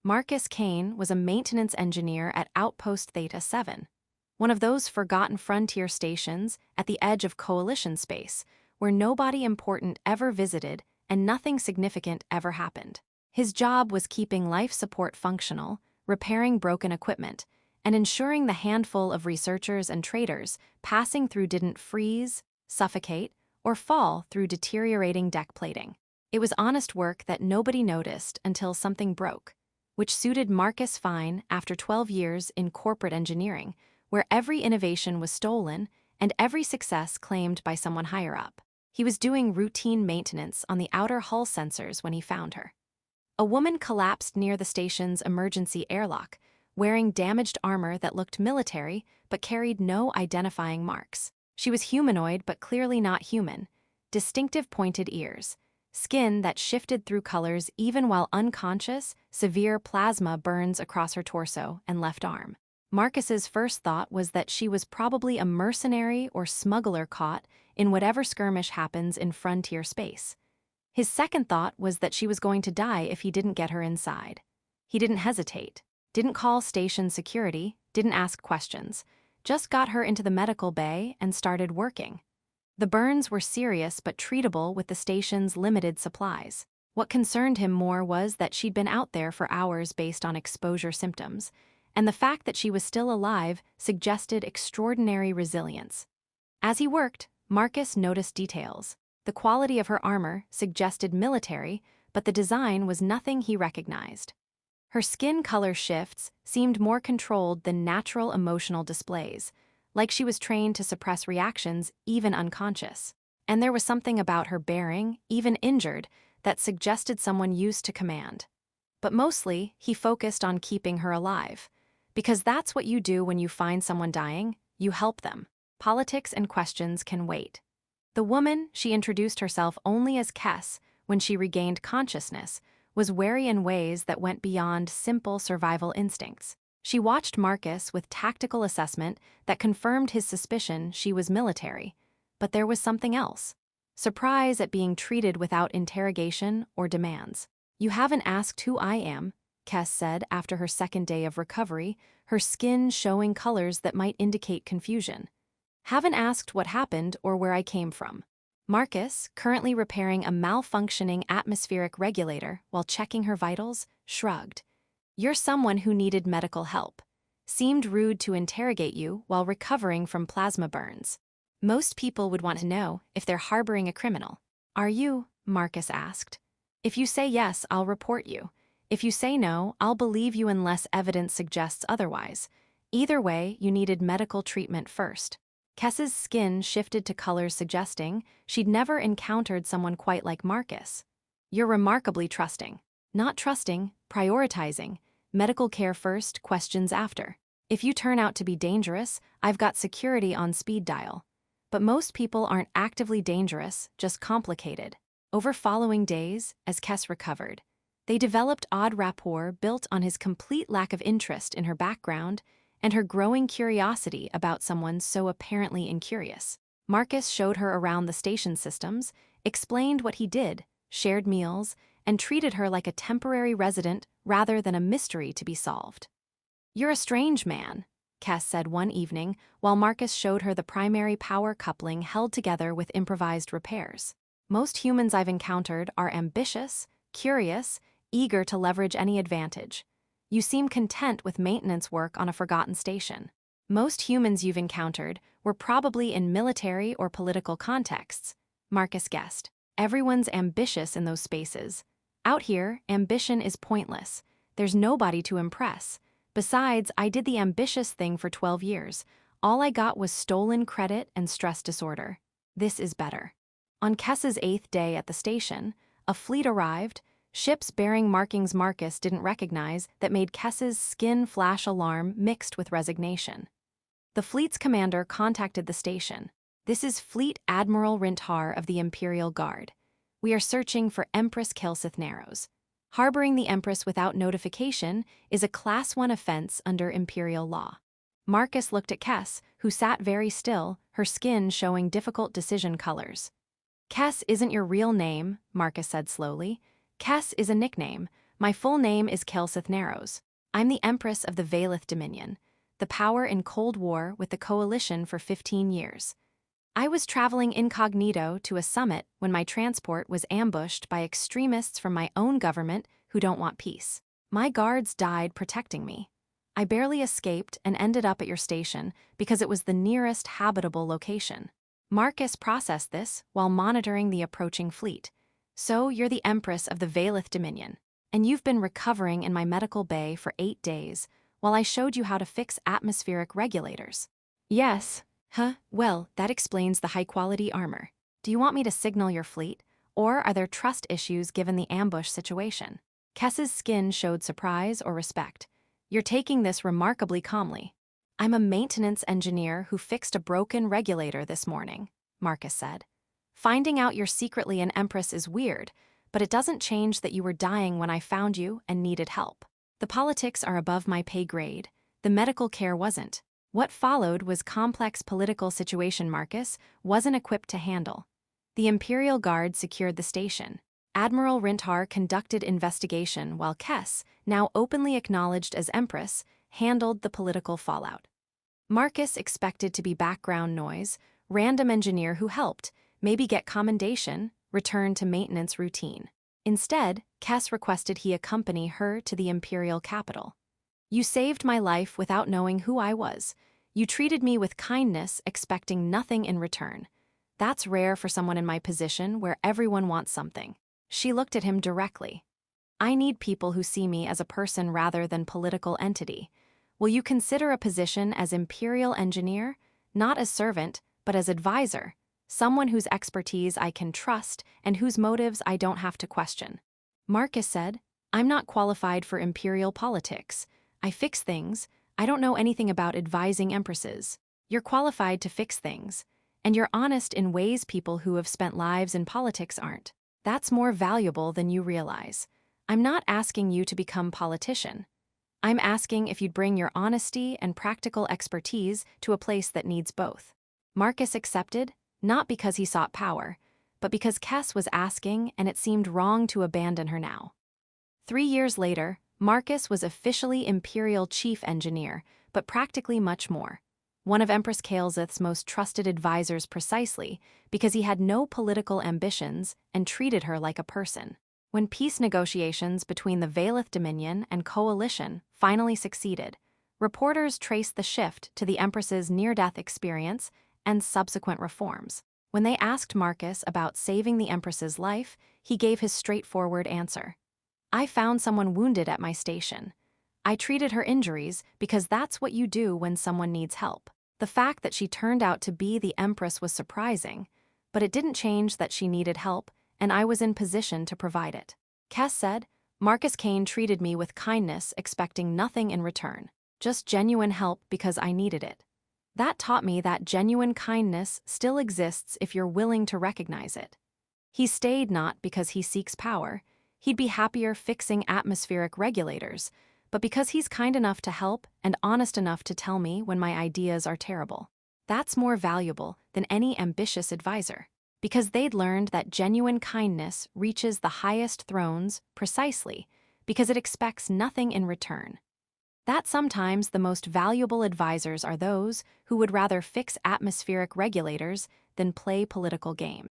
Marcus Kane was a maintenance engineer at Outpost Theta 7, one of those forgotten frontier stations at the edge of Coalition space, where nobody important ever visited and nothing significant ever happened. His job was keeping life support functional, repairing broken equipment, and ensuring the handful of researchers and traders passing through didn't freeze, suffocate, or fall through deteriorating deck plating. It was honest work that nobody noticed until something broke, which suited Marcus fine after 12 years in corporate engineering, where every innovation was stolen and every success claimed by someone higher up. He was doing routine maintenance on the outer hull sensors when he found her. A woman collapsed near the station's emergency airlock, wearing damaged armor that looked military but carried no identifying marks. She was humanoid but clearly not human, distinctive pointed ears, skin that shifted through colors even while unconscious, severe plasma burns across her torso and left arm. Marcus's first thought was that she was probably a mercenary or smuggler caught in whatever skirmish happens in frontier space. His second thought was that she was going to die if he didn't get her inside. He didn't hesitate, didn't call station security, didn't ask questions, just got her into the medical bay and started working. The burns were serious but treatable with the station's limited supplies. What concerned him more was that she'd been out there for hours based on exposure symptoms, and the fact that she was still alive suggested extraordinary resilience. As he worked, Marcus noticed details. The quality of her armor suggested military, but the design was nothing he recognized. Her skin color shifts seemed more controlled than natural emotional displays, like she was trained to suppress reactions even unconscious. And there was something about her bearing, even injured, that suggested someone used to command. But mostly, he focused on keeping her alive. Because that's what you do when you find someone dying, you help them. Politics and questions can wait. The woman, she introduced herself only as Kess when she regained consciousness, was wary in ways that went beyond simple survival instincts. She watched Marcus with tactical assessment that confirmed his suspicion she was military. But there was something else. Surprise at being treated without interrogation or demands. "You haven't asked who I am," Kess said after her second day of recovery, her skin showing colors that might indicate confusion. "Haven't asked what happened or where I came from." Marcus, currently repairing a malfunctioning atmospheric regulator while checking her vitals, shrugged. "You're someone who needed medical help. Seemed rude to interrogate you while recovering from plasma burns. Most people would want to know if they're harboring a criminal." "Are you?" Marcus asked. "If you say yes, I'll report you. If you say no, I'll believe you unless evidence suggests otherwise. Either way, you needed medical treatment first." Kess's skin shifted to colors suggesting she'd never encountered someone quite like Marcus. "You're remarkably trusting." "Not trusting, prioritizing. Medical care first, questions after. If you turn out to be dangerous, I've got security on speed dial. But most people aren't actively dangerous, just complicated." Over following days, as Kess recovered, they developed odd rapport built on his complete lack of interest in her background and her growing curiosity about someone so apparently incurious. Marcus showed her around the station systems, explained what he did, shared meals, and treated her like a temporary resident rather than a mystery to be solved. "You're a strange man," Kess said one evening while Marcus showed her the primary power coupling held together with improvised repairs. "Most humans I've encountered are ambitious, curious, eager to leverage any advantage. You seem content with maintenance work on a forgotten station. Most humans you've encountered were probably in military or political contexts," Marcus guessed. "Everyone's ambitious in those spaces. Out here, ambition is pointless. There's nobody to impress. Besides, I did the ambitious thing for 12 years. All I got was stolen credit and stress disorder. This is better." On Kess's 8th day at the station, a fleet arrived, ships bearing markings Marcus didn't recognize that made Kess's skin flash alarm mixed with resignation. The fleet's commander contacted the station. "This is Fleet Admiral Rintar of the Imperial Guard. We are searching for Empress Narrows. Harboring the Empress without notification is a Class 1 offense under Imperial law." Marcus looked at Kess, who sat very still, her skin showing difficult decision colors. "Kess isn't your real name," Marcus said slowly. "Kess is a nickname, My full name is Kelsith Narrows. I'm the Empress of the Valeth Dominion, the power in Cold War with the Coalition for 15 years. I was traveling incognito to a summit when my transport was ambushed by extremists from my own government who don't want peace. My guards died protecting me. I barely escaped and ended up at your station because it was the nearest habitable location. Marcus processed this while monitoring the approaching fleet. So you're the Empress of the Valeth Dominion, and you've been recovering in my medical bay for 8 days while I showed you how to fix atmospheric regulators. Yes. Huh? Well, that explains the high-quality armor. Do you want me to signal your fleet, or are there trust issues given the ambush situation? Kess's skin showed surprise or respect. You're taking this remarkably calmly. I'm a maintenance engineer who fixed a broken regulator this morning, Marcus said. Finding out you're secretly an Empress is weird, but it doesn't change that you were dying when I found you and needed help. The politics are above my pay grade. The medical care wasn't. What followed was complex political situation Marcus wasn't equipped to handle. The Imperial Guard secured the station. Admiral Rintar conducted investigation while Kess, now openly acknowledged as Empress, handled the political fallout. Marcus expected to be background noise, random engineer who helped, maybe get commendation, return to maintenance routine. Instead, Kess requested he accompany her to the Imperial capital. You saved my life without knowing who I was. You treated me with kindness, expecting nothing in return. That's rare for someone in my position where everyone wants something. She looked at him directly. I need people who see me as a person rather than political entity. Will you consider a position as Imperial Engineer, not as servant, but as advisor, someone whose expertise I can trust and whose motives I don't have to question? Marcus said, I'm not qualified for Imperial politics. I fix things. I don't know anything about advising empresses. You're qualified to fix things, and you're honest in ways people who have spent lives in politics aren't. That's more valuable than you realize. I'm not asking you to become politician. I'm asking if you'd bring your honesty and practical expertise to a place that needs both. Marcus accepted, not because he sought power, but because Kess was asking and it seemed wrong to abandon her now. 3 years later, Marcus was officially Imperial Chief Engineer, but practically much more. One of Empress Kael'thas's most trusted advisors precisely because he had no political ambitions and treated her like a person. When peace negotiations between the Valeth Dominion and Coalition finally succeeded, reporters traced the shift to the Empress's near-death experience and subsequent reforms. When they asked Marcus about saving the Empress's life, he gave his straightforward answer. I found someone wounded at my station. I treated her injuries because that's what you do when someone needs help. The fact that she turned out to be the Empress was surprising, but it didn't change that she needed help, and I was in position to provide it. Kess said, Marcus Kane treated me with kindness, expecting nothing in return, just genuine help because I needed it. That taught me that genuine kindness still exists if you're willing to recognize it. He stayed not because he seeks power. He'd be happier fixing atmospheric regulators, but because he's kind enough to help and honest enough to tell me when my ideas are terrible. That's more valuable than any ambitious advisor, because they'd learned that genuine kindness reaches the highest thrones precisely because it expects nothing in return. That sometimes the most valuable advisors are those who would rather fix atmospheric regulators than play political games.